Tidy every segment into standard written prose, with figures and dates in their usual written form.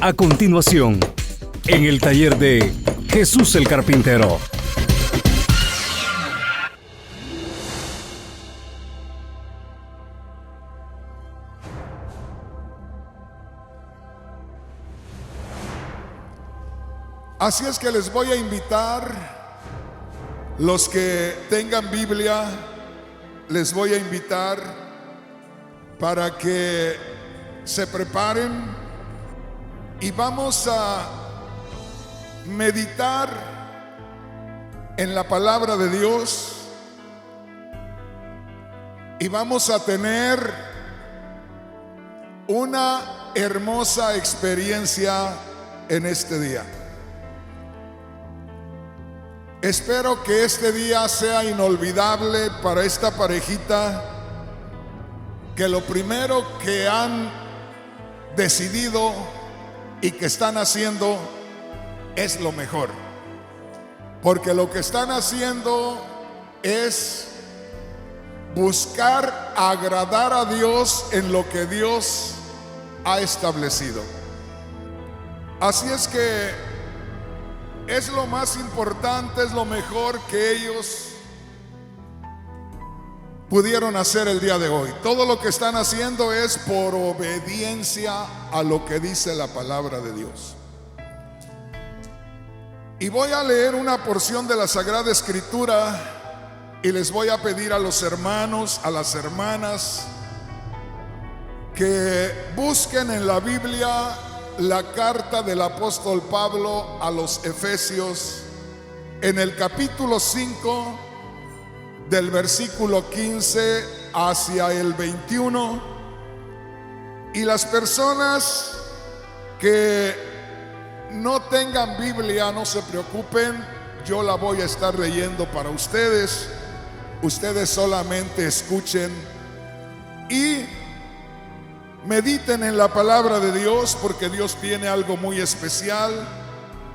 A continuación, en el taller de Jesús el Carpintero. Así es que les voy a invitar, los que tengan Biblia, les voy a invitar para que se preparen y vamos a meditar en la palabra de Dios y vamos a tener una hermosa experiencia en este día. Espero que este día sea inolvidable para esta parejita, que lo primero que han decidido y que están haciendo es lo mejor, porque lo que están haciendo es buscar agradar a Dios en lo que Dios ha establecido. Así es que es lo más importante, es lo mejor que ellos pudieron hacer el día de hoy. Todo lo que están haciendo es por obediencia a lo que dice la palabra de Dios. Y voy a leer una porción de la Sagrada Escritura y les voy a pedir a los hermanos, a las hermanas, que busquen en la Biblia la carta del apóstol Pablo a los Efesios, en el capítulo 5, del versículo 15 hacia el 21. Y las personas que no tengan Biblia, no se preocupen, yo la voy a estar leyendo para ustedes. Ustedes solamente escuchen y mediten en la palabra de Dios, porque Dios tiene algo muy especial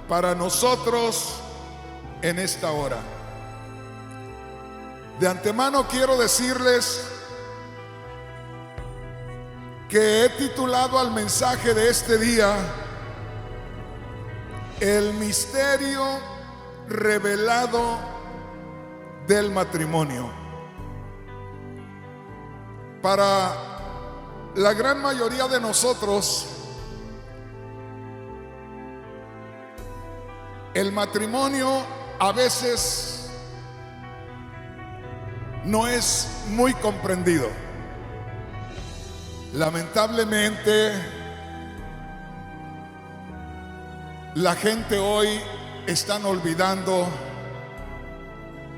para nosotros en esta hora. De antemano quiero decirles que he titulado al mensaje de este día El misterio revelado del matrimonio. Para la gran mayoría de nosotros, el matrimonio a veces no es muy comprendido. Lamentablemente, la gente hoy están olvidando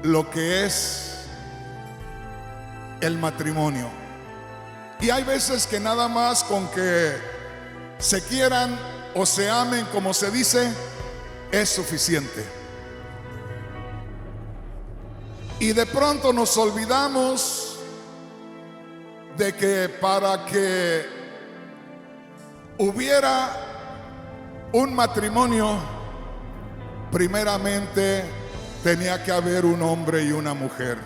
lo que es el matrimonio. Y hay veces que nada más con que se quieran o se amen, como se dice, es suficiente. Y de pronto nos olvidamos de que para que hubiera un matrimonio, primeramente tenía que haber un hombre y una mujer.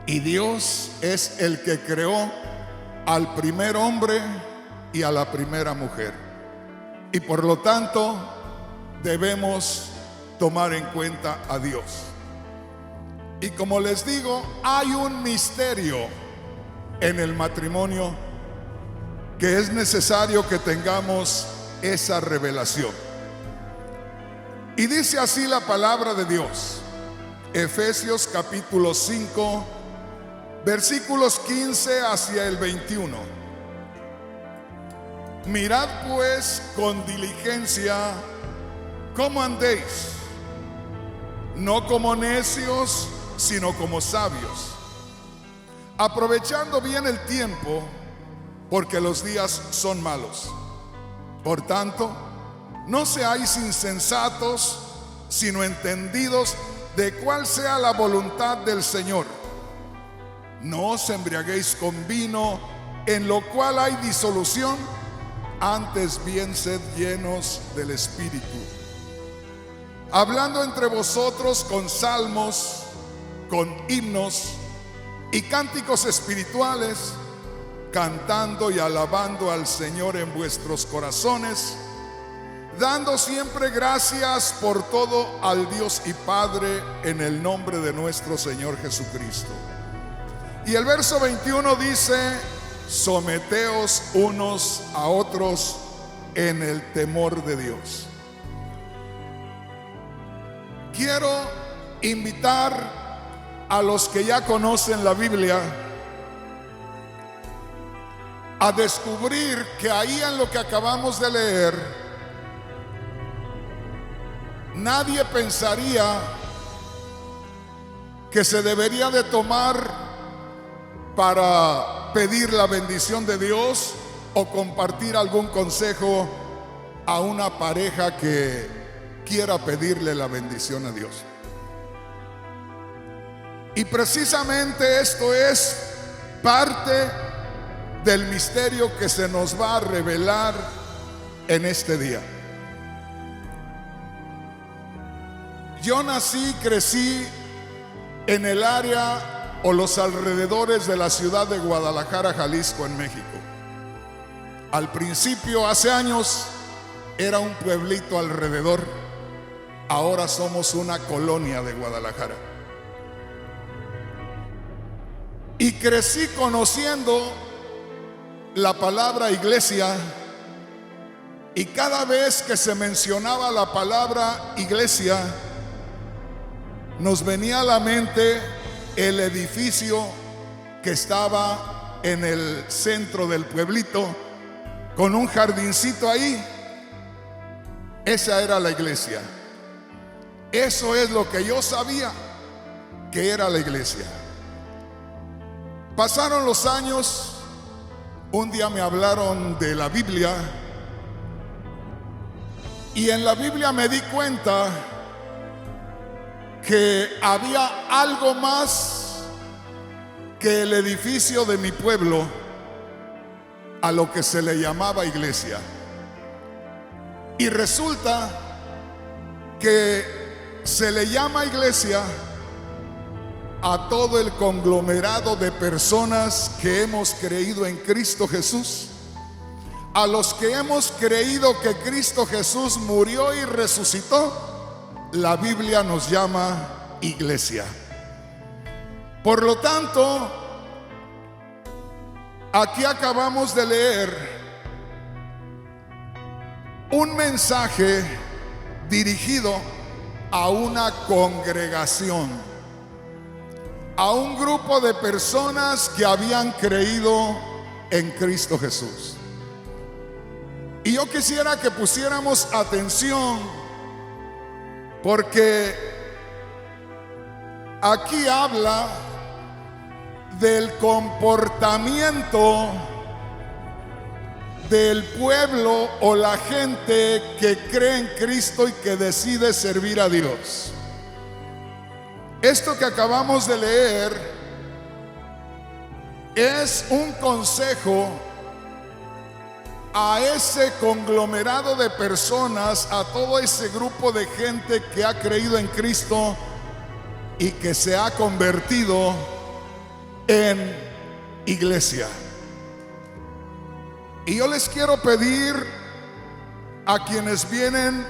Y Dios es el que creó al primer hombre y a la primera mujer. Y por lo tanto, debemos tomar en cuenta a Dios. Y como les digo, hay un misterio en el matrimonio que es necesario que tengamos esa revelación. Y dice así la palabra de Dios, Efesios capítulo 5, versículos 15 hacia el 21. Mirad pues con diligencia cómo andéis, no como necios, sino como sabios, aprovechando bien el tiempo, porque los días son malos. Por tanto, no seáis insensatos, sino entendidos de cuál sea la voluntad del Señor. No os embriaguéis con vino, en lo cual hay disolución, antes bien sed llenos del Espíritu, hablando entre vosotros con salmos, con himnos y cánticos espirituales, cantando y alabando al Señor en vuestros corazones, dando siempre gracias por todo al Dios y Padre en el nombre de nuestro Señor Jesucristo. Y el verso 21 dice: someteos unos a otros en el temor de Dios. Quiero invitar a los que ya conocen la Biblia a descubrir que ahí en lo que acabamos de leer, nadie pensaría que se debería de tomar para pedir la bendición de Dios o compartir algún consejo a una pareja que quiera pedirle la bendición a Dios. Y precisamente esto es parte del misterio que se nos va a revelar en este día. Yo nací, crecí en el área o los alrededores de la ciudad de Guadalajara, Jalisco, en México. Al principio, hace años, era un pueblito alrededor. Ahora somos una colonia de Guadalajara. Y crecí conociendo la palabra iglesia, y cada vez que se mencionaba la palabra iglesia, nos venía a la mente el edificio que estaba en el centro del pueblito, con un jardincito ahí. Esa era la iglesia. Eso es lo que yo sabía que era la iglesia. Pasaron los años, un día me hablaron de la Biblia, y en la Biblia me di cuenta que había algo más que el edificio de mi pueblo a lo que se le llamaba iglesia. Y resulta que se le llama iglesia a todo el conglomerado de personas que hemos creído en Cristo Jesús, a los que hemos creído que Cristo Jesús murió y resucitó. La Biblia nos llama iglesia. Por lo tanto, aquí acabamos de leer un mensaje dirigido a una congregación, a un grupo de personas que habían creído en Cristo Jesús. Y yo quisiera que pusiéramos atención, porque aquí habla del comportamiento del pueblo o la gente que cree en Cristo y que decide servir a Dios. Esto que acabamos de leer es un consejo a ese conglomerado de personas, a todo ese grupo de gente que ha creído en Cristo y que se ha convertido en iglesia. Y yo les quiero pedir a quienes vienen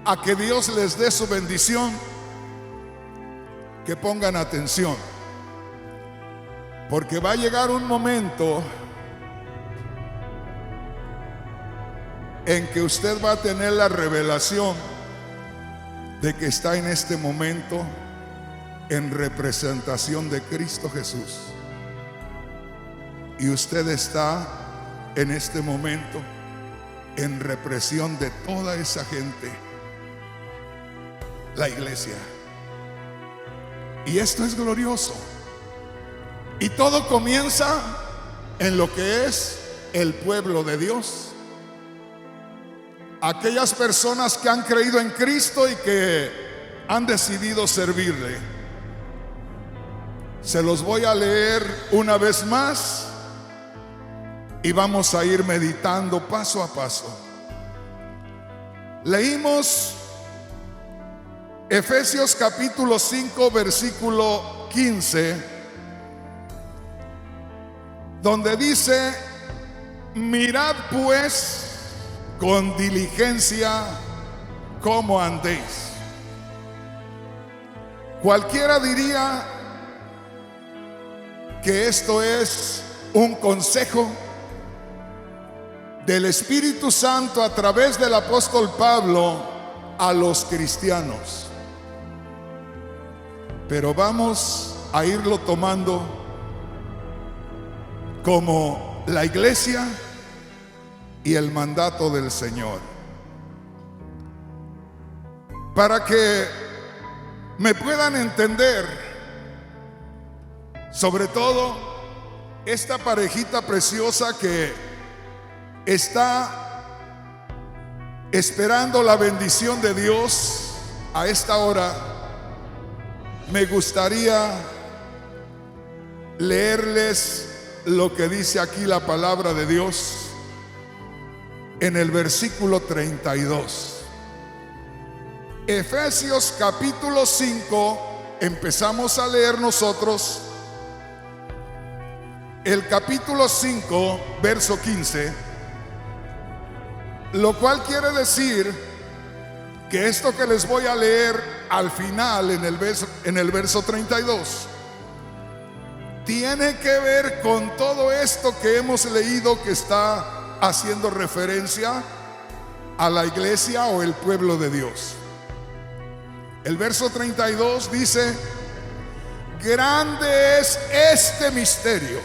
a que Dios les dé su bendición, que pongan atención, porque va a llegar un momento en que usted va a tener la revelación de que está en este momento en representación de Cristo Jesús, y usted está en este momento en represión de toda esa gente, la iglesia. Y esto es glorioso. Y todo comienza en lo que es el pueblo de Dios. Aquellas personas que han creído en Cristo y que han decidido servirle. Se los voy a leer una vez más y vamos a ir meditando paso a paso. Leímos Efesios capítulo 5 versículo 15, donde dice: mirad pues con diligencia cómo andéis. Cualquiera diría que esto es un consejo del Espíritu Santo a través del apóstol Pablo a los cristianos. Pero vamos a irlo tomando como la iglesia y el mandato del Señor. Para que me puedan entender, sobre todo esta parejita preciosa que está esperando la bendición de Dios a esta hora, me gustaría leerles lo que dice aquí la palabra de Dios en el versículo 32. Efesios capítulo 5, empezamos a leer nosotros el capítulo 5, verso 15, lo cual quiere decir que esto que les voy a leer al final en el verso 32 tiene que ver con todo esto que hemos leído, que está haciendo referencia a la iglesia o el pueblo de Dios. El verso 32 dice: grande es este misterio,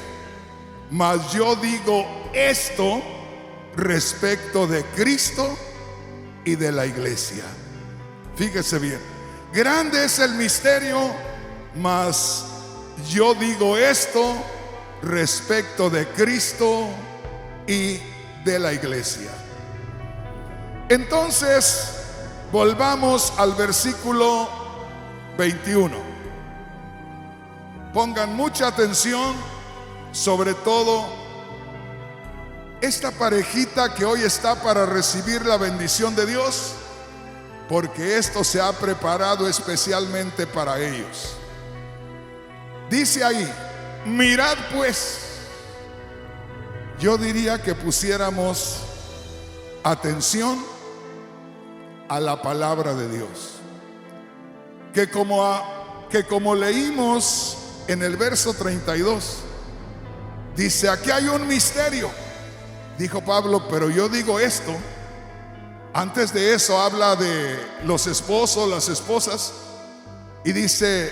mas yo digo esto respecto de Cristo y de la iglesia. Fíjese bien, grande es el misterio, mas yo digo esto respecto de Cristo y de la iglesia. Entonces, volvamos al versículo 21. Pongan mucha atención, sobre todo esta parejita que hoy está para recibir la bendición de Dios, porque esto se ha preparado especialmente para ellos. Dice ahí: mirad pues. Yo diría que pusiéramos atención a la palabra de Dios, que como leímos en el verso 32, dice: aquí hay un misterio. Dijo Pablo, pero yo digo esto. Antes de eso habla de los esposos, las esposas, y dice: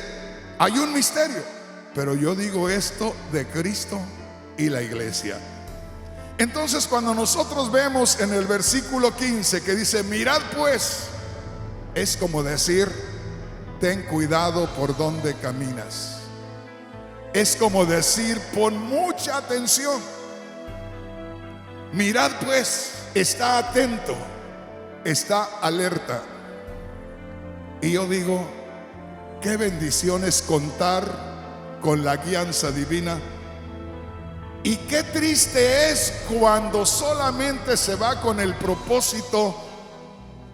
hay un misterio, pero yo digo esto de Cristo y la iglesia. Entonces, cuando nosotros vemos en el versículo 15 que dice: mirad pues, es como decir: ten cuidado por donde caminas. Es como decir: pon mucha atención. Mirad pues, está atento, está alerta. Y yo digo: qué bendición es contar con la guianza divina. Y qué triste es cuando solamente se va con el propósito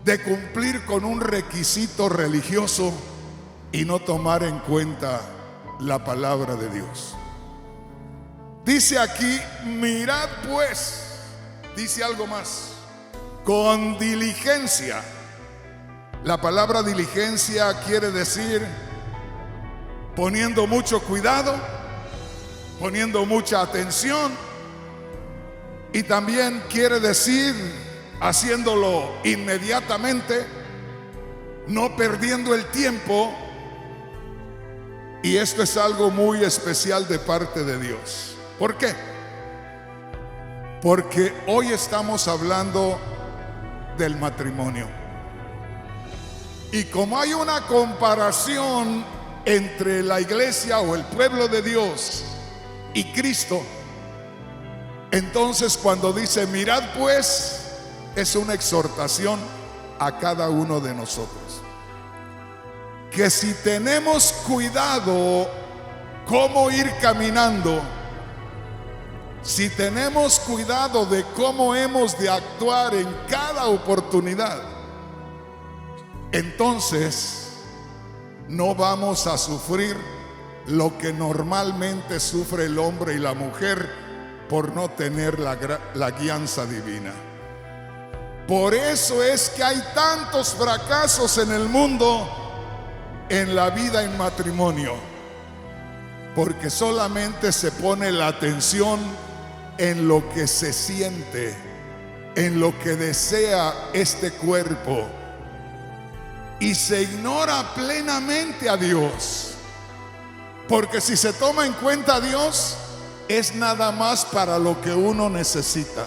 de cumplir con un requisito religioso y no tomar en cuenta la palabra de Dios. Dice aquí: mirad pues, dice algo más: con diligencia. La palabra diligencia quiere decir poniendo mucho cuidado, poniendo mucha atención, y también quiere decir haciéndolo inmediatamente, no perdiendo el tiempo. Y esto es algo muy especial de parte de Dios. ¿Por qué? Porque hoy estamos hablando del matrimonio. Y como hay una comparación entre la iglesia o el pueblo de Dios y Cristo, entonces cuando dice mirad pues, es una exhortación a cada uno de nosotros, que si tenemos cuidado cómo ir caminando, si tenemos cuidado de cómo hemos de actuar en cada oportunidad, entonces no vamos a sufrir lo que normalmente sufre el hombre y la mujer por no tener la guianza divina. Por eso es que hay tantos fracasos en el mundo en la vida en matrimonio, porque solamente se pone la atención en lo que se siente, en lo que desea este cuerpo, y se ignora plenamente a Dios. Porque si se toma en cuenta a Dios, es nada más para lo que uno necesita.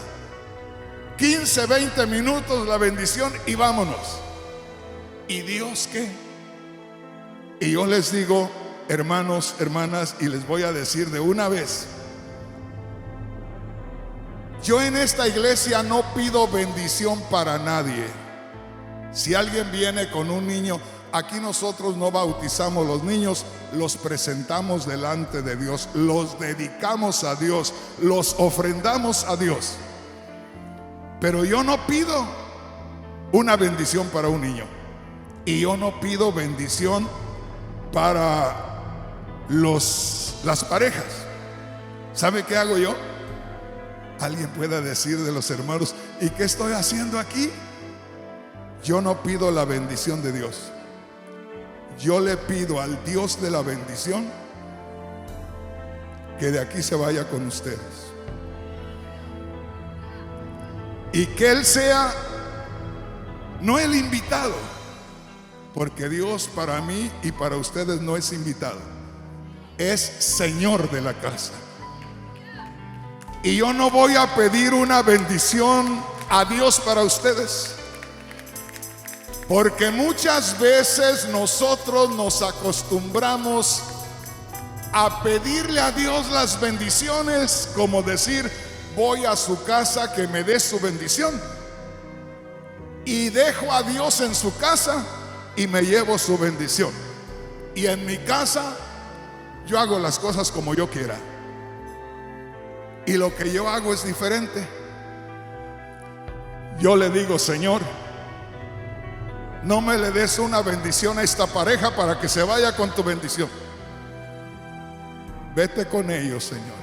15, 20 minutos la bendición y vámonos. ¿Y Dios qué? Y yo les digo, hermanos, hermanas, y les voy a decir de una vez: yo en esta iglesia no pido bendición para nadie. Si alguien viene con un niño, aquí nosotros no bautizamos los niños, los presentamos delante de Dios, los dedicamos a Dios, los ofrendamos a Dios. Pero yo no pido una bendición para un niño, y yo no pido bendición para las parejas. ¿Sabe qué hago yo? Alguien pueda decir de los hermanos: ¿y qué estoy haciendo aquí? Yo no pido la bendición de Dios. Yo le pido al Dios de la bendición que de aquí se vaya con ustedes, y que Él sea no el invitado, porque Dios para mí y para ustedes no es invitado, es Señor de la casa. Y yo no voy a pedir una bendición a Dios para ustedes, porque muchas veces nosotros nos acostumbramos a pedirle a Dios las bendiciones como decir: voy a su casa que me dé su bendición, y dejo a Dios en su casa y me llevo su bendición. Y en mi casa yo hago las cosas como yo quiera, y lo que yo hago es diferente. Yo le digo: Señor, no me le des una bendición a esta pareja para que se vaya con tu bendición. Vete con ellos, Señor,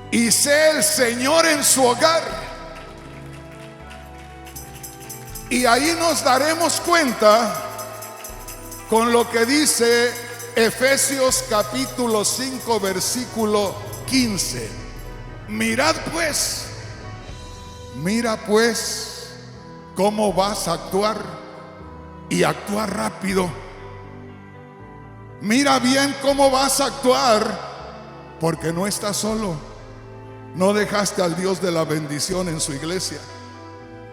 y sé el Señor en su hogar. Y ahí nos daremos cuenta con lo que dice Efesios capítulo 5 versículo 15. Mirad pues, mira pues cómo vas a actuar, y actuar rápido. Mira bien cómo vas a actuar, porque no estás solo. No dejaste al Dios de la bendición en su iglesia.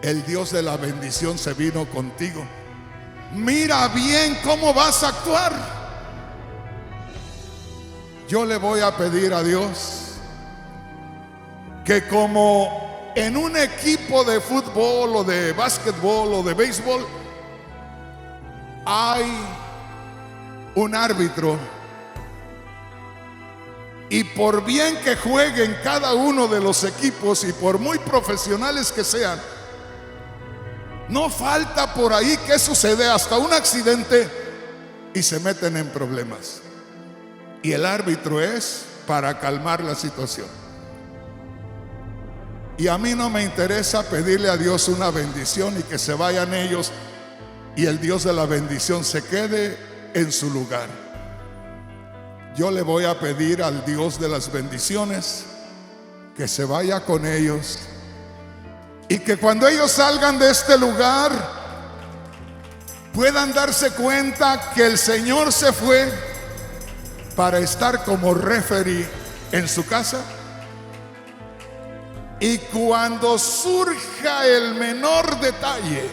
El Dios de la bendición se vino contigo. Mira bien cómo vas a actuar. Yo le voy a pedir a Dios que, como en un equipo de fútbol o de básquetbol o de béisbol hay un árbitro, y por bien que jueguen cada uno de los equipos y por muy profesionales que sean, no falta por ahí que sucede hasta un accidente y se meten en problemas, y el árbitro es para calmar la situación. Y a mí no me interesa pedirle a Dios una bendición y que se vayan ellos y el Dios de la bendición se quede en su lugar. Yo le voy a pedir al Dios de las bendiciones que se vaya con ellos, y que cuando ellos salgan de este lugar puedan darse cuenta que el Señor se fue para estar como referee en su casa. Y cuando surja el menor detalle,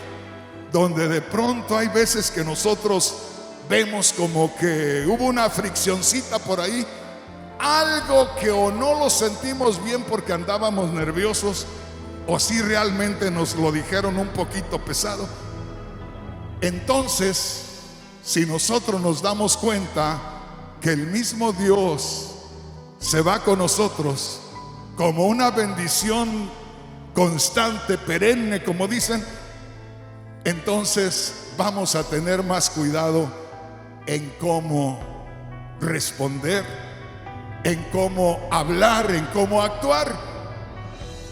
donde de pronto hay veces que nosotros vemos como que hubo una friccioncita por ahí, algo que o no lo sentimos bien porque andábamos nerviosos, o si realmente nos lo dijeron un poquito pesado, entonces, si nosotros nos damos cuenta que el mismo Dios se va con nosotros como una bendición constante, perenne, como dicen, entonces vamos a tener más cuidado en cómo responder, en cómo hablar, en cómo actuar.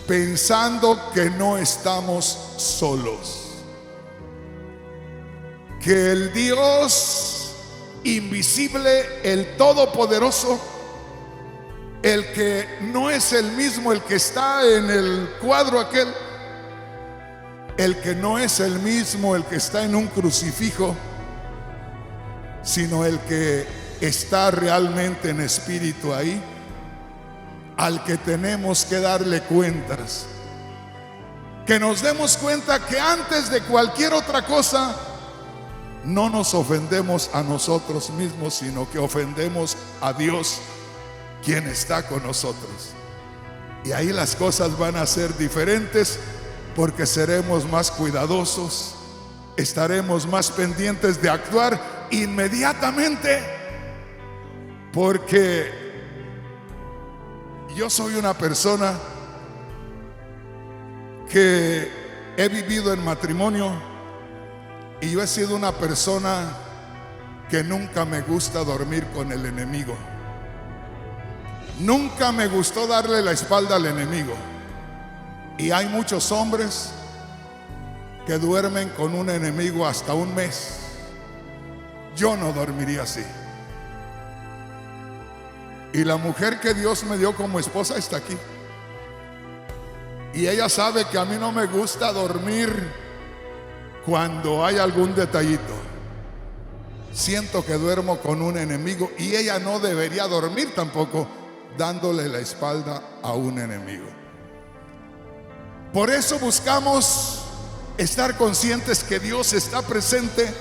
pensando que no estamos solos, que el Dios invisible, el Todopoderoso, el que no es el mismo el que está en el cuadro aquel, el que no es el mismo el que está en un crucifijo, sino el que está realmente en espíritu ahí, al que tenemos que darle cuentas. Que nos demos cuenta que antes de cualquier otra cosa no nos ofendemos a nosotros mismos, sino que ofendemos a Dios, quien está con nosotros. Y ahí las cosas van a ser diferentes, porque seremos más cuidadosos, estaremos más pendientes de actuar inmediatamente, porque yo soy una persona que he vivido en matrimonio, y yo he sido una persona que nunca me gusta dormir con el enemigo. Nunca me gustó darle la espalda al enemigo. Y hay muchos hombres que duermen con un enemigo hasta un mes. Yo no dormiría así. Y la mujer que Dios me dio como esposa está aquí. Y ella sabe que a mí no me gusta dormir cuando hay algún detallito. Siento que duermo con un enemigo, y ella no debería dormir tampoco dándole la espalda a un enemigo. Por eso buscamos estar conscientes que Dios está presente,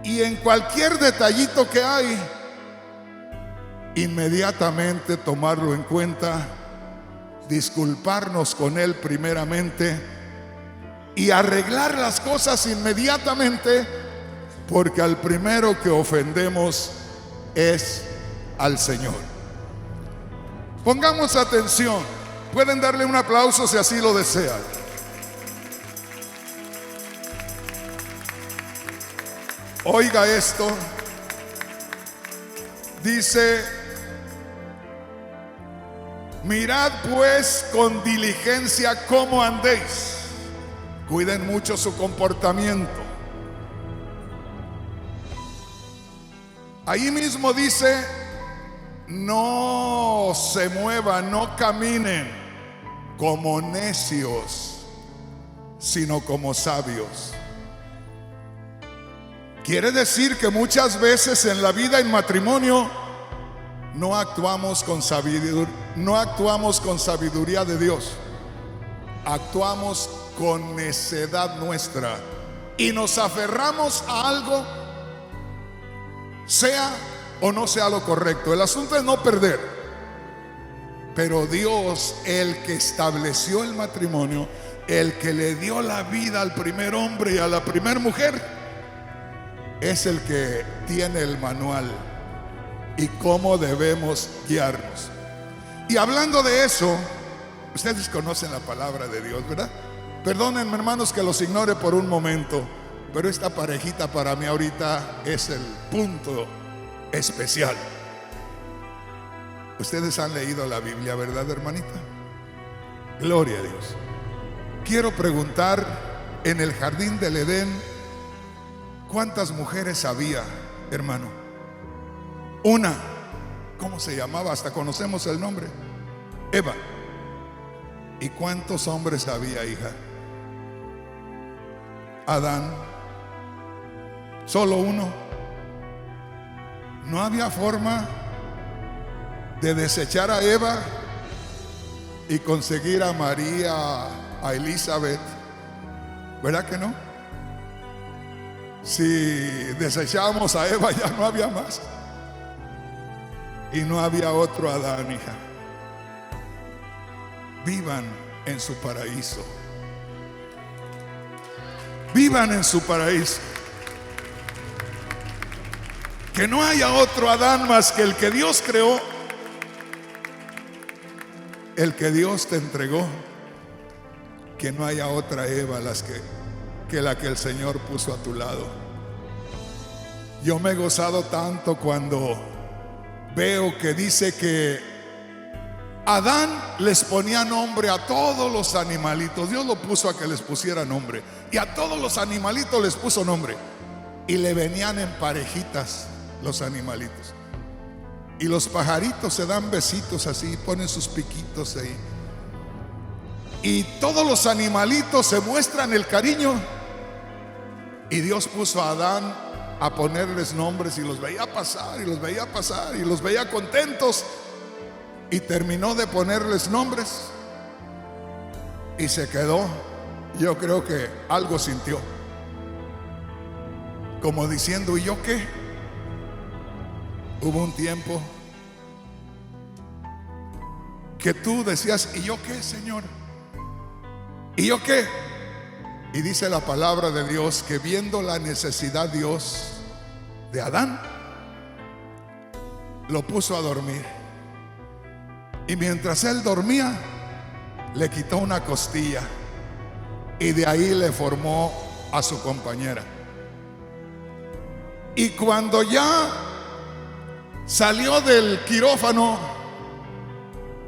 y en cualquier detallito que hay, inmediatamente tomarlo en cuenta, disculparnos con Él primeramente y arreglar las cosas inmediatamente, porque al primero que ofendemos es al Señor. Pongamos atención. Pueden darle un aplauso si así lo desean. Oiga esto. Dice: mirad pues con diligencia cómo andéis. Cuiden mucho su comportamiento. Ahí mismo dice: no se muevan, no caminen como necios, sino como sabios. Quiere decir que muchas veces en la vida, en matrimonio, no actuamos con sabiduría, de Dios. Actuamos con necedad nuestra y nos aferramos a algo, sea o no sea lo correcto. El asunto es no perder. Pero Dios, el que estableció el matrimonio, el que le dio la vida al primer hombre y a la primer mujer, es el que tiene el manual y cómo debemos guiarnos. Y hablando de eso, ustedes conocen la palabra de Dios, ¿verdad? Perdónenme, hermanos, que los ignore por un momento, pero esta parejita para mí ahorita es el punto especial. Ustedes han leído la Biblia, ¿verdad, hermanita? Gloria a Dios. Quiero preguntar, en el jardín del Edén, ¿cuántas mujeres había, hermano? Una. ¿Cómo se llamaba? Hasta conocemos el nombre. Eva. ¿Y cuántos hombres había, hija? Adán. Solo uno. No había forma de desechar a Eva y conseguir a María, a Elizabeth, ¿verdad que no? Si desechábamos a Eva, ya no había más, y no había otro Adán, hija. Vivan en su paraíso. Vivan en su paraíso. Que no haya otro Adán más que el que Dios creó, el que Dios te entregó. Que no haya otra Eva que la que el Señor puso a tu lado. Yo me he gozado tanto cuando veo que dice que Adán les ponía nombre a todos los animalitos. Dios lo puso a que les pusiera nombre. Y a todos los animalitos les puso nombre. Y le venían en parejitas los animalitos. Y los pajaritos se dan besitos así, ponen sus piquitos ahí. Y todos los animalitos se muestran el cariño. Y Dios puso a Adán a ponerles nombres y los veía pasar y los veía pasar y los veía contentos. Y terminó de ponerles nombres y se quedó. Yo creo que algo sintió, como diciendo: ¿y yo qué? Hubo un tiempo que tú decías: ¿y yo qué, Señor? ¿Y yo qué? Y dice la palabra de Dios que viendo la necesidad Dios de Adán, lo puso a dormir. Y mientras él dormía, le quitó una costilla y de ahí le formó a su compañera. Y cuando ya salió del quirófano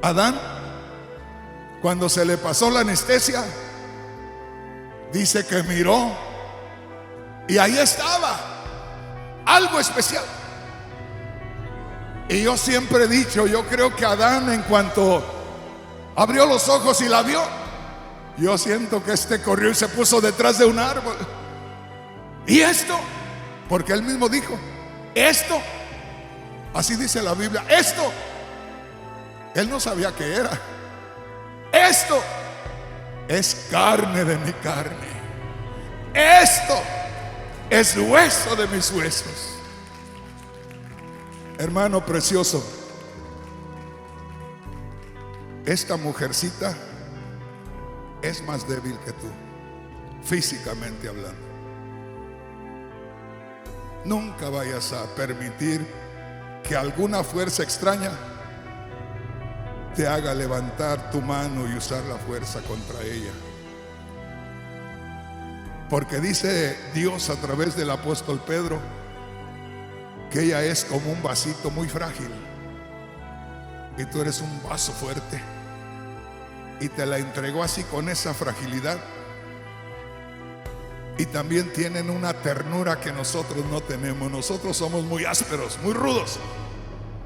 Adán, cuando se le pasó la anestesia, dice que miró y ahí estaba algo especial. Y yo siempre he dicho, yo creo que Adán, en cuanto abrió los ojos y la vio, yo siento que corrió y se puso detrás de un árbol. ¿Y esto? Porque él mismo dijo: esto, así dice la Biblia, esto. Él no sabía qué era. Esto es carne de mi carne. Esto es hueso de mis huesos. Hermano precioso, esta mujercita es más débil que tú, físicamente hablando. Nunca vayas a permitir que alguna fuerza extraña te haga levantar tu mano y usar la fuerza contra ella. Porque dice Dios a través del apóstol Pedro que ella es como un vasito muy frágil y tú eres un vaso fuerte, y te la entregó así con esa fragilidad. Y también tienen una ternura que nosotros no tenemos. Nosotros somos muy ásperos, muy rudos,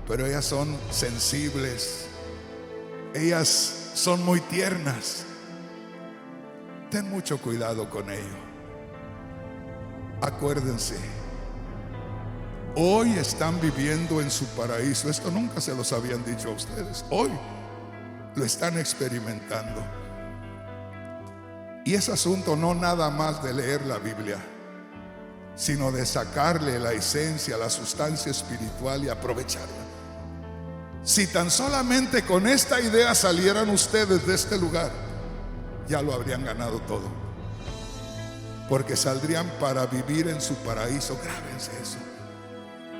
pero ellas son sensibles, ellas son muy tiernas. Ten mucho cuidado con ello. Acuérdense, hoy están viviendo en su paraíso. Esto nunca se los habían dicho a ustedes. Hoy lo están experimentando. Y es asunto no nada más de leer la Biblia, sino de sacarle la esencia, la sustancia espiritual y aprovecharla. Si tan solamente con esta idea salieran ustedes de este lugar, ya lo habrían ganado todo, porque saldrían para vivir en su paraíso. Grábense eso.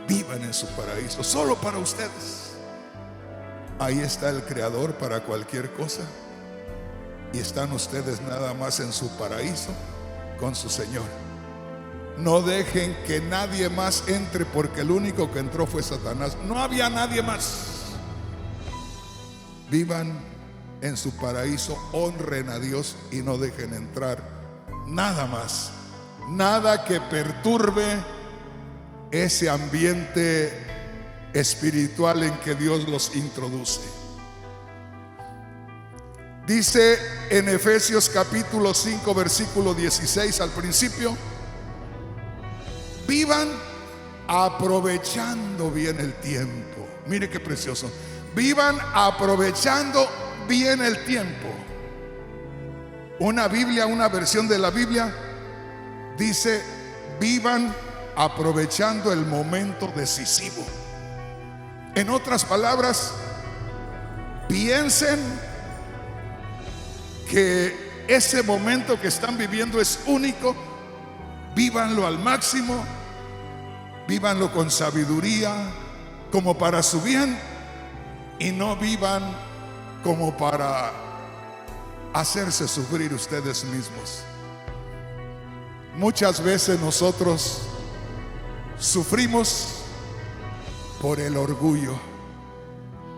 Vivan en su paraíso, solo para ustedes. Ahí está el Creador para cualquier cosa, y están ustedes nada más en su paraíso con su Señor. No dejen que nadie más entre, porque el único que entró fue Satanás. No había nadie más. Vivan en su paraíso, honren a Dios y no dejen entrar nada más, nada que perturbe ese ambiente espiritual en que Dios los introduce. Dice en Efesios capítulo 5 versículo 16 al principio: vivan aprovechando bien el tiempo. Mire qué precioso. Vivan aprovechando bien el tiempo. Una Biblia, una versión de la Biblia dice: vivan aprovechando el momento decisivo. En otras palabras, piensen que ese momento que están viviendo es único. Vívanlo al máximo, vívanlo con sabiduría, como para su bien, y no vivan como para hacerse sufrir ustedes mismos. Muchas veces nosotros sufrimos por el orgullo,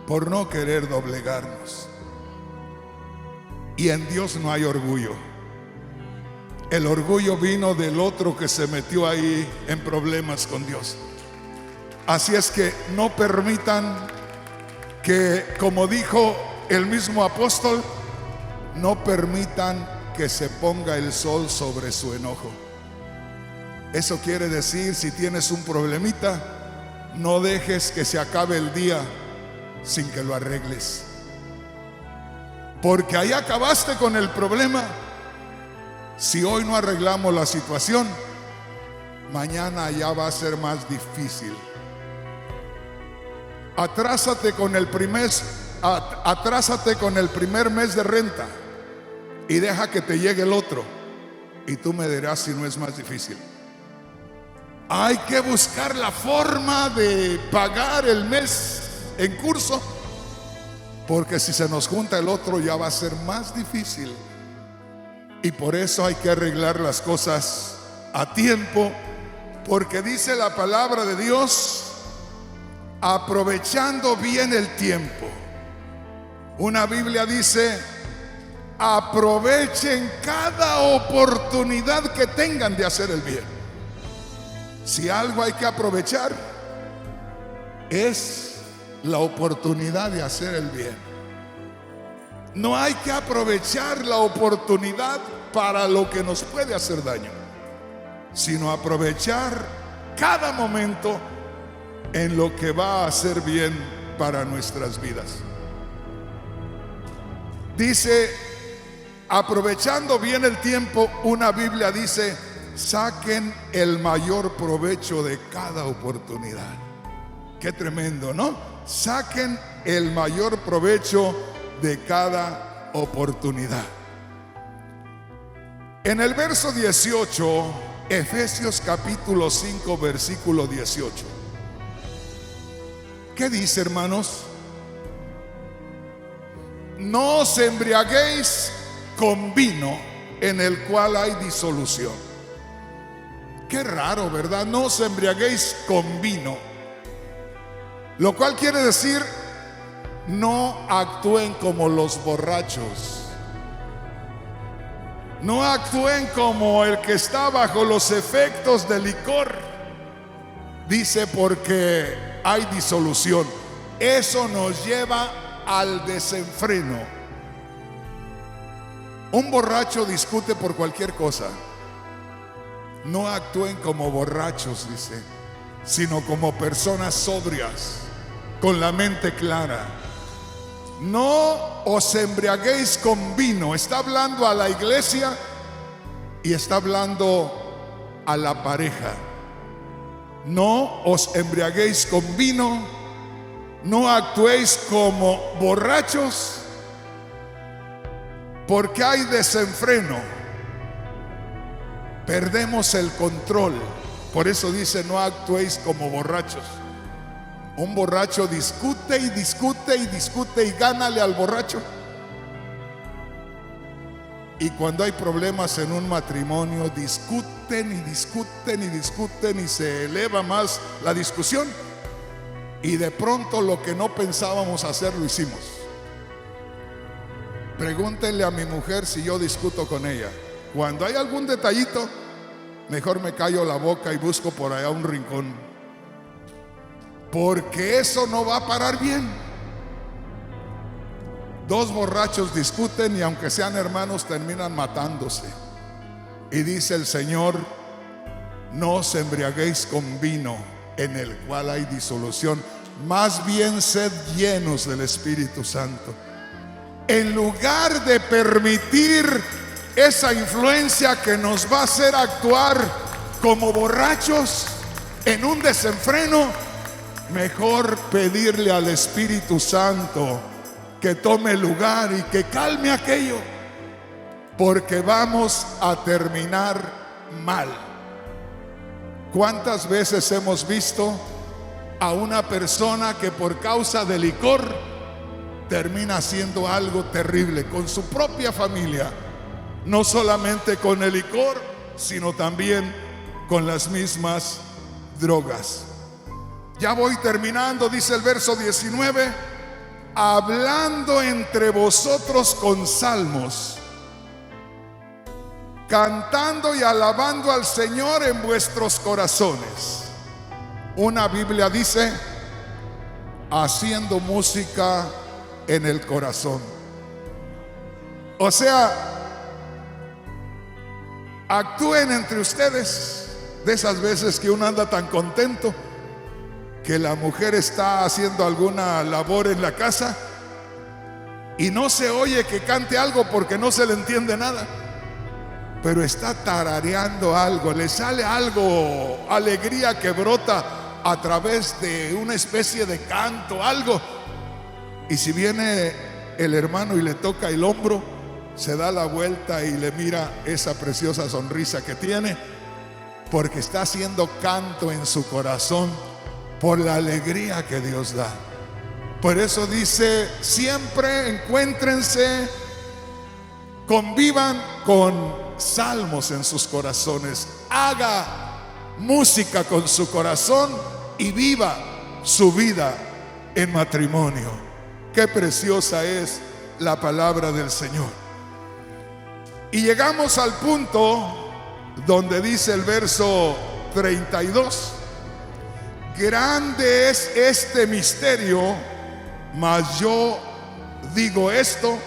por no querer doblegarnos. Y en Dios no hay orgullo. El orgullo vino del otro que se metió ahí en problemas con Dios. Así es que no permitan que, como dijo el mismo apóstol, no permitan que se ponga el sol sobre su enojo. Eso quiere decir, si tienes un problemita, no dejes que se acabe el día sin que lo arregles. Porque ahí acabaste con el problema. Si hoy no arreglamos la situación, mañana ya va a ser más difícil. Atrásate con el primer mes de renta y deja que te llegue el otro, y tú me dirás si no es más difícil. Hay que buscar la forma de pagar el mes en curso, porque si se nos junta el otro ya va a ser más difícil. Y por eso hay que arreglar las cosas a tiempo, porque dice la palabra de Dios, aprovechando bien el tiempo. Una Biblia dice, aprovechen cada oportunidad que tengan de hacer el bien. Si algo hay que aprovechar, es la oportunidad de hacer el bien. No hay que aprovechar la oportunidad para lo que nos puede hacer daño, sino aprovechar cada momento en lo que va a hacer bien para nuestras vidas. Dice, aprovechando bien el tiempo, una Biblia dice, saquen el mayor provecho de cada oportunidad. Qué tremendo, ¿no? Saquen el mayor provecho de cada oportunidad. En el verso 18, Efesios capítulo 5, versículo 18. ¿Qué dice, hermanos? No os embriaguéis con vino en el cual hay disolución. Qué raro, ¿verdad? No os embriaguéis con vino, lo cual quiere decir, no actúen como los borrachos. No actúen como el que está bajo los efectos del licor. Dice, porque hay disolución. Eso nos lleva al desenfreno. Un borracho discute por cualquier cosa. No actúen como borrachos, dice, sino como personas sobrias, con la mente clara. No os embriaguéis con vino. Está hablando a la iglesia y está hablando a la pareja. No os embriaguéis con vino. No actuéis como borrachos, porque hay desenfreno. Perdemos el control. Por eso dice, no actuéis como borrachos. Un borracho discute y discute y discute y gánale al borracho. Y cuando hay problemas en un matrimonio, discuten y discuten y discuten y se eleva más la discusión. Y de pronto lo que no pensábamos hacer lo hicimos. Pregúntenle a mi mujer si yo discuto con ella. Cuando hay algún detallito, mejor me callo la boca y busco por allá un rincón, porque eso no va a parar bien. Dos borrachos discuten y aunque sean hermanos terminan matándose. Y dice el Señor, no os embriaguéis con vino en el cual hay disolución, más bien sed llenos del Espíritu Santo. En lugar de permitir esa influencia que nos va a hacer actuar como borrachos en un desenfreno, mejor pedirle al Espíritu Santo que tome lugar y que calme aquello, porque vamos a terminar mal. ¿Cuántas veces hemos visto a una persona que por causa de licor termina haciendo algo terrible con su propia familia? No solamente con el licor, sino también con las mismas drogas. Ya voy terminando, dice el verso 19. hablando entre vosotros con salmos, cantando y alabando al Señor en vuestros corazones. Una Biblia dice, haciendo música en el corazón. O sea, actúen entre ustedes de esas veces que uno anda tan contento que la mujer está haciendo alguna labor en la casa y no se oye que cante algo porque no se le entiende nada, pero está tarareando algo, le sale algo, alegría que brota a través de una especie de canto, algo. Y si viene el hermano y le toca el hombro, se da la vuelta y le mira esa preciosa sonrisa que tiene, porque está haciendo canto en su corazón por la alegría que Dios da. Por eso dice, siempre encuéntrense, convivan con salmos en sus corazones, haga música con su corazón y viva su vida en matrimonio. Qué preciosa es la palabra del Señor. Y llegamos al punto donde dice el verso 32, grande es este misterio, mas yo digo esto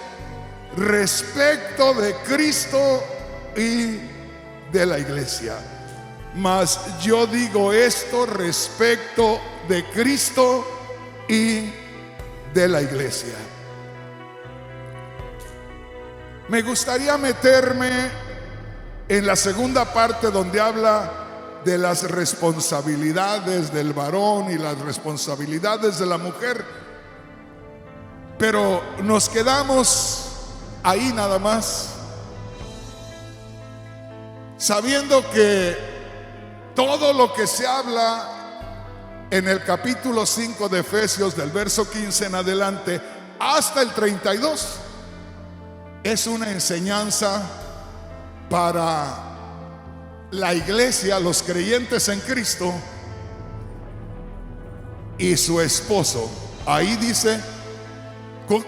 respecto de Cristo y de la iglesia. Mas yo digo esto respecto de Cristo y de la iglesia. Me gustaría meterme en la segunda parte donde habla de las responsabilidades del varón y las responsabilidades de la mujer, pero nos quedamos ahí nada más, sabiendo que todo lo que se habla en el capítulo 5 de Efesios, del verso 15 en adelante hasta el 32, es una enseñanza para la iglesia, los creyentes en Cristo y su esposo. Ahí dice,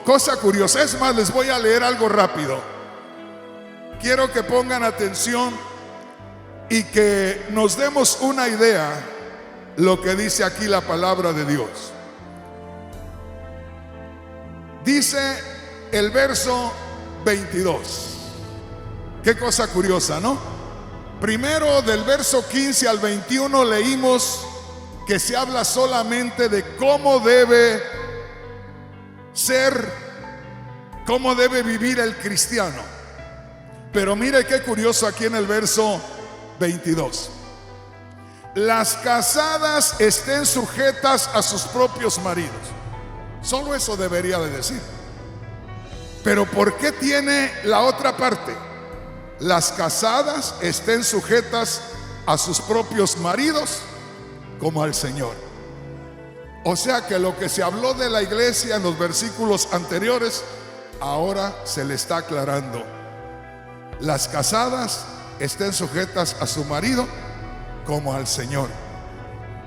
cosa curiosa, es más, les voy a leer algo rápido. Quiero que pongan atención y que nos demos una idea lo que dice aquí la palabra de Dios. Dice el verso 22. Qué cosa curiosa, ¿no? Primero, del verso 15 al 21 leímos que se habla solamente de cómo debe ser, cómo debe vivir el cristiano. Pero mire qué curioso aquí en el verso 22. Las casadas estén sujetas a sus propios maridos. Solo eso debería de decir. Pero ¿por qué tiene la otra parte? Las casadas estén sujetas a sus propios maridos como al Señor. O sea que lo que se habló de la iglesia en los versículos anteriores, ahora se le está aclarando. Las casadas estén sujetas a su marido como al Señor.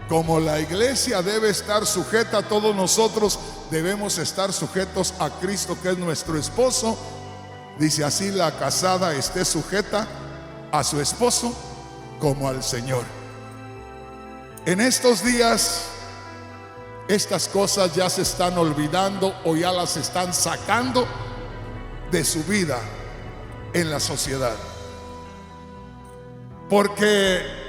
Como la iglesia debe estar sujeta, todos nosotros debemos estar sujetos a Cristo, que es nuestro esposo. Dice así, la casada esté sujeta a su esposo como al Señor. En estos días, estas cosas ya se están olvidando o ya las están sacando de su vida en la sociedad. Porque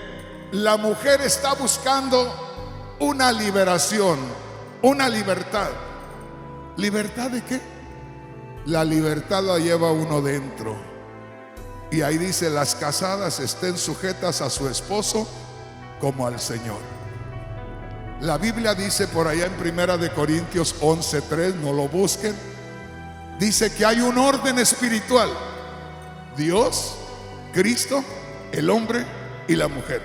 la mujer está buscando una liberación, una libertad. ¿Libertad de qué? La libertad la lleva uno dentro. Y ahí dice, las casadas estén sujetas a su esposo como al Señor. La Biblia dice por allá en 1 Corintios 11:3, no lo busquen, dice que hay un orden espiritual: Dios, Cristo, el hombre y la mujer.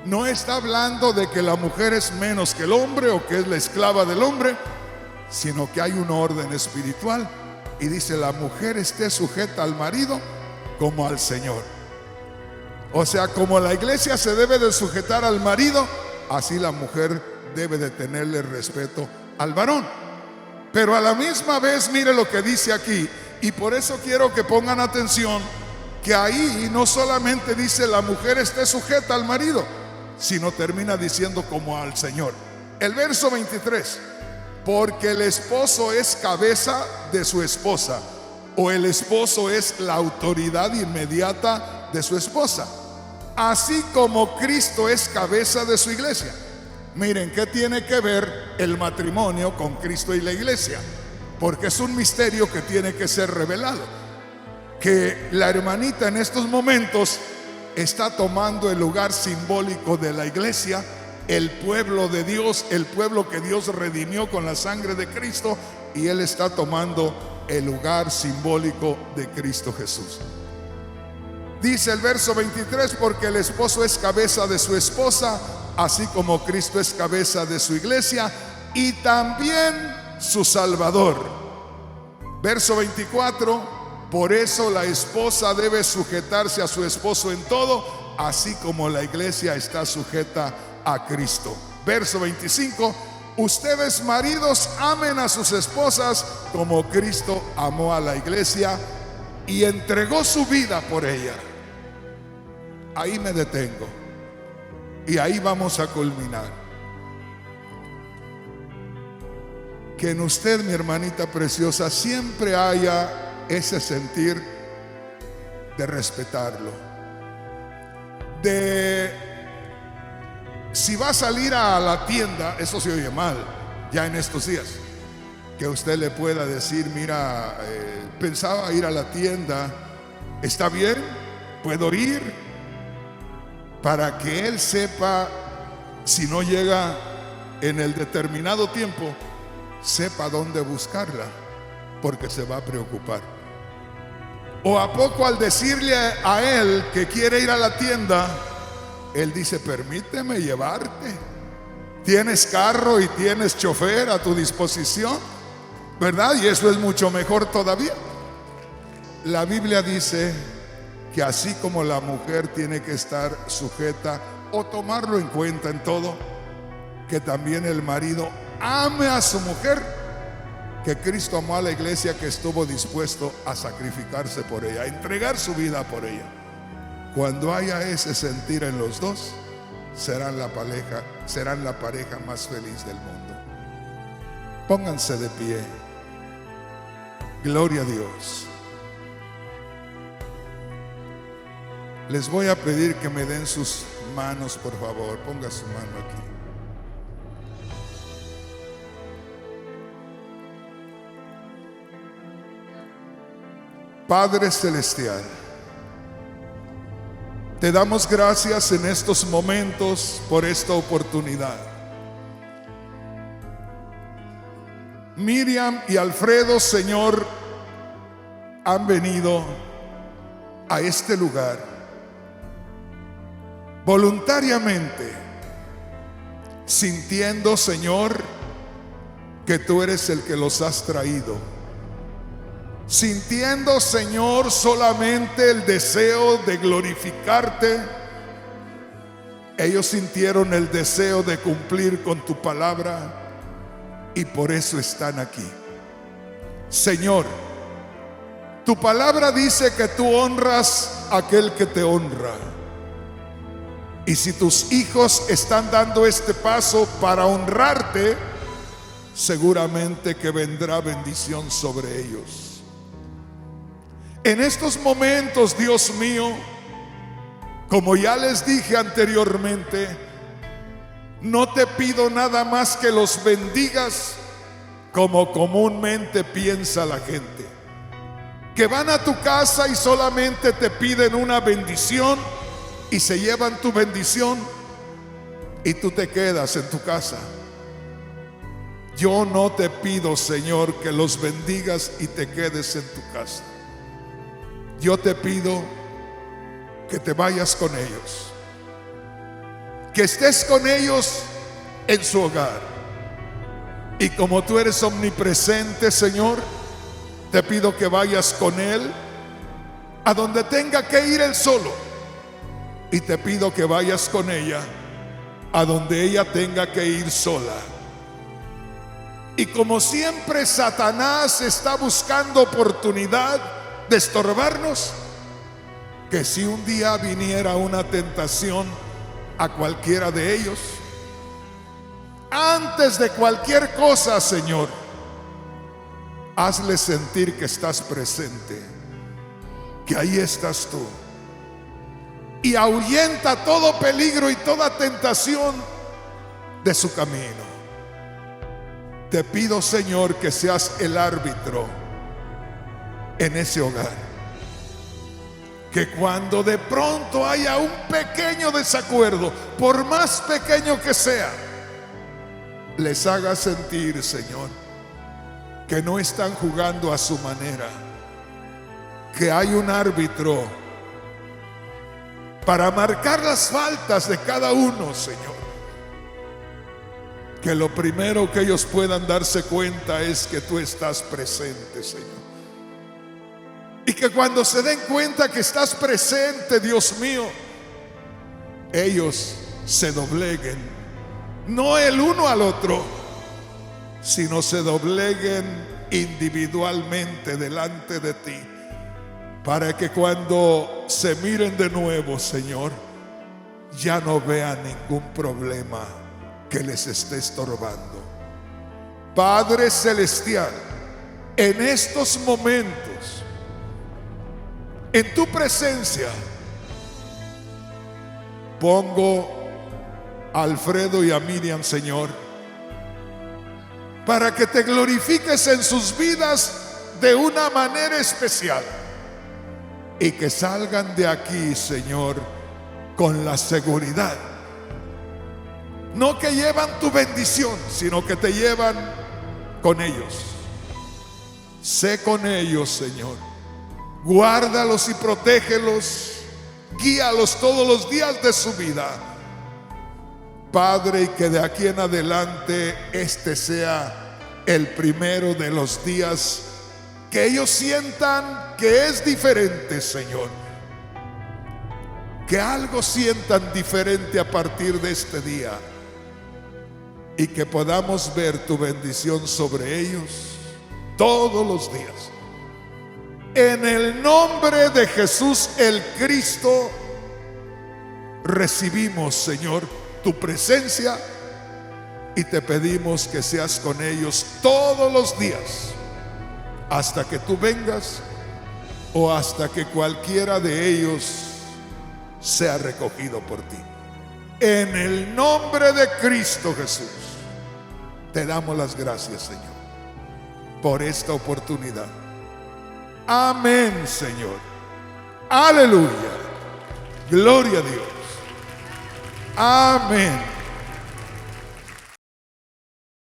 No está hablando de que la mujer es menos que el hombre o que es la esclava del hombre, sino que hay un orden espiritual. Y dice, la mujer esté sujeta al marido como al Señor. O sea, como la iglesia se debe de sujetar al marido, así la mujer debe de tenerle respeto al varón. Pero a la misma vez, mire lo que dice aquí, y por eso quiero que pongan atención, que ahí no solamente dice la mujer esté sujeta al marido, sino termina diciendo como al Señor. El verso 23, porque el esposo es cabeza de su esposa, o el esposo es la autoridad inmediata de su esposa, así como Cristo es cabeza de su iglesia. Miren, ¿qué tiene que ver el matrimonio con Cristo y la iglesia? Porque es un misterio que tiene que ser revelado. Que la hermanita en estos momentos está tomando el lugar simbólico de la iglesia, el pueblo de Dios, el pueblo que Dios redimió con la sangre de Cristo, y él está tomando el lugar simbólico de Cristo Jesús. Dice el verso 23, porque el esposo es cabeza de su esposa, así como Cristo es cabeza de su iglesia, y también su Salvador. Verso 24, por eso la esposa debe sujetarse a su esposo en todo, así como la iglesia está sujeta a Cristo. Verso 25, ustedes maridos amen a sus esposas como Cristo amó a la iglesia y entregó su vida por ella. Ahí me detengo y ahí vamos a culminar. Que en usted, mi hermanita preciosa, siempre haya ese sentir de respetarlo, de si va a salir a la tienda, eso se oye mal ya en estos días, que usted le pueda decir, mira, pensaba ir a la tienda, ¿está bien? ¿Puedo ir? Para que él sepa, si no llega en el determinado tiempo, sepa dónde buscarla, porque se va a preocupar. O a poco al decirle a él que quiere ir a la tienda, él dice, permíteme llevarte. Tienes carro y tienes chofer a tu disposición, ¿verdad? Y eso es mucho mejor todavía. La Biblia dice que así como la mujer tiene que estar sujeta o tomarlo en cuenta en todo, que también el marido ame a su mujer, que Cristo amó a la iglesia, que estuvo dispuesto a sacrificarse por ella, a entregar su vida por ella. Cuando haya ese sentir en los dos, serán la pareja más feliz del mundo. Pónganse de pie. Gloria a Dios. Les voy a pedir que me den sus manos, por favor. Ponga su mano aquí. Padre Celestial, te damos gracias en estos momentos por esta oportunidad. Miriam y Alfredo, Señor, han venido a este lugar voluntariamente, sintiendo, Señor, que tú eres el que los has traído. Sintiendo, Señor, solamente el deseo de glorificarte. Ellos sintieron el deseo de cumplir con tu palabra y por eso están aquí. Señor, tu palabra dice que tú honras a aquel que te honra. Y si tus hijos están dando este paso para honrarte, seguramente que vendrá bendición sobre ellos. En estos momentos, Dios mío, como ya les dije anteriormente, no te pido nada más que los bendigas como comúnmente piensa la gente, que van a tu casa y solamente te piden una bendición y se llevan tu bendición y tú te quedas en tu casa. Yo no te pido, Señor, que los bendigas y te quedes en tu casa. Yo te pido que te vayas con ellos, que estés con ellos en su hogar. Y como tú eres omnipresente, Señor, te pido que vayas con él a donde tenga que ir él solo. Y te pido que vayas con ella a donde ella tenga que ir sola. Y como siempre, Satanás está buscando oportunidad de estorbarnos. Que si un día viniera una tentación a cualquiera de ellos, antes de cualquier cosa, Señor, hazle sentir que estás presente, que ahí estás tú, y ahuyenta todo peligro y toda tentación de su camino. Te pido, Señor, que seas el árbitro en ese hogar. Que cuando de pronto haya un pequeño desacuerdo, por más pequeño que sea, les haga sentir, Señor, que no están jugando a su manera, que hay un árbitro para marcar las faltas de cada uno, Señor. Que lo primero que ellos puedan darse cuenta es que tú estás presente, Señor. Y que cuando se den cuenta que estás presente, Dios mío, ellos se dobleguen, no el uno al otro, sino se dobleguen individualmente delante de ti, para que cuando se miren de nuevo, Señor, ya no vean ningún problema que les esté estorbando. Padre Celestial, en estos momentos, en tu presencia, pongo a Alfredo y a Miriam, Señor, para que te glorifiques en sus vidas de una manera especial, y que salgan de aquí, Señor, con la seguridad, no que llevan tu bendición, sino que te llevan con ellos. Sé con ellos, Señor. Guárdalos y protégelos. Guíalos todos los días de su vida, Padre, y que de aquí en adelante este sea el primero de los días que ellos sientan que es diferente, Señor. Que algo sientan diferente a partir de este día, y que podamos ver tu bendición sobre ellos todos los días. En el nombre de Jesús el Cristo, recibimos, Señor, tu presencia, y te pedimos que seas con ellos todos los días, hasta que tú vengas o hasta que cualquiera de ellos sea recogido por ti. En el nombre de Cristo Jesús, te damos las gracias, Señor, por esta oportunidad. Amén, Señor. Aleluya. Gloria a Dios. Amén.